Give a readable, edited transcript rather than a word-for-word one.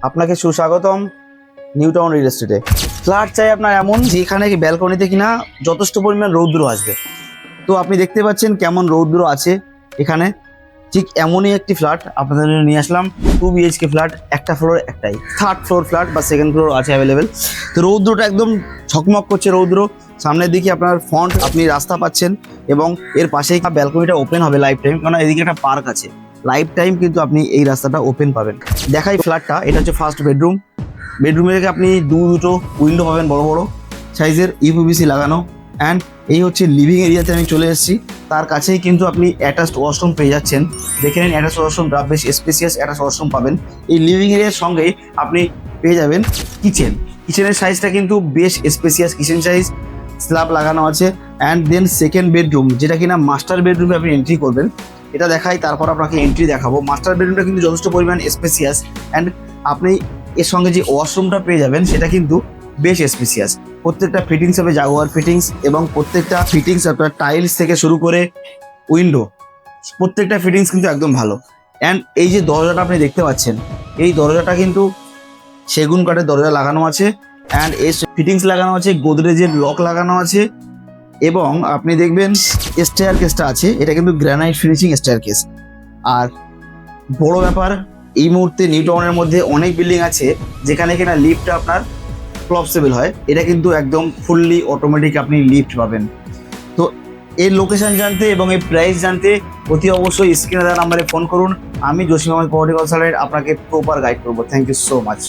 আপনাকে সুস্বাগতম new town real এস্টেটে। Flat চাই আপনার এমন যেখানে ব্যালকনিতে কিনা যথেষ্ট পরিমাণ রৌদ্র আসবে। তো আপনি দেখতে পাচ্ছেন কেমন রৌদ্র আছে এখানে। ঠিক এমনই একটি ফ্ল্যাট আপনাদের জন্য নিয়ে আসলাম। 2 BHK ফ্ল্যাট, একটা ফ্লোর একটাই, 3rd ফ্লোর ফ্ল্যাট বা 2nd ফ্লোর আছে অ্যাভেলেবেল। তো রৌদ্রটা একদম ঝকমক করছে রৌদ্র। সামনের দিকে আপনার ফ্রন্ট, আপনি রাস্তা পাচ্ছেন এবং এর পাশেই ব্যালকনিটা ওপেন হবে লাইফ টাইম, কারণ এদিকে একটা পার্ক আছে। লাইফ টাইম কিন্তু আপনি এই রাস্তাটা ওপেন পাবেন। দেখাই ফ্ল্যাটটা, এটা হচ্ছে ফার্স্ট বেডরুম। বেডরুমে থেকে আপনি দুটো উইন্ডো পাবেন বড় বড় সাইজের, ইউপিভিসি লাগানো। অ্যান্ড এই হচ্ছে লিভিং এরিয়াতে আমি চলে এসেছি। তার কাছেই কিন্তু আপনি অ্যাটাচড ওয়াশরুম পেয়ে যাচ্ছেন। দেখে নিন অ্যাটাচড ওয়াশরুমটা বেশ স্পেসিয়াস অ্যাটাচড ওয়াশরুম পাবেন। এই লিভিং এরিয়ার সঙ্গেই আপনি পেয়ে যাবেন কিচেন। কিচেনের সাইজটা কিন্তু বেশ স্পেসিয়াস কিচেন সাইজ, স্ল্যাব লাগানো আছে। অ্যান্ড দেন সেকেন্ড বেডরুম, যেটা কিনা মাস্টার বেডরুমে আপনি এন্ট্রি করবেন, এটা দেখাই তারপর আপনাকে এন্ট্রি দেখাবো। মাস্টার বেডরুমটা কিন্তু যথেষ্ট পরিমাণ স্পেসিয়াস। অ্যান্ড আপনি এর সঙ্গে যে ওয়াশরুমটা পেয়ে যাবেন সেটা কিন্তু বেশ স্পেসিয়াস। প্রত্যেকটা ফিটিংস হবে জাগুয়ার ফিটিংস, এবং প্রত্যেকটা ফিটিংস আপনার টাইলস থেকে শুরু করে উইন্ডো, প্রত্যেকটা ফিটিংস কিন্তু একদম ভালো। অ্যান্ড এই যে দরজাটা আপনি দেখতে পাচ্ছেন, এই দরজাটা কিন্তু সেগুন কাঠের দরজা লাগানো আছে। অ্যান্ড এর ফিটিংস লাগানো আছে, গোদরেজের লক লাগানো আছে। এবং আপনি দেখবেন স্টেয়ার কেসটা আছে, এটা কিন্তু গ্রানাইট ফিনিশিং স্টেয়ার কেস। আর বড় ব্যাপার, এই মুহূর্তে নিউ টাউনের মধ্যে অনেক বিল্ডিং আছে যেখানে কিনা লিফটটা আপনার ক্লপসেবল হয়, এটা কিন্তু একদম ফুললি অটোমেটিক আপনি লিফট পাবেন। তো এর লোকেশন জানতে এবং এই প্রাইস জানতে অতি অবশ্যই স্ক্রিনে দেওয়া নাম্বারে ফোন করুন। আমি জসিম আহমেদ প্রপার্টি কনসালটেন্ট আপনাকে প্রপার গাইড করবো। Thank you so much.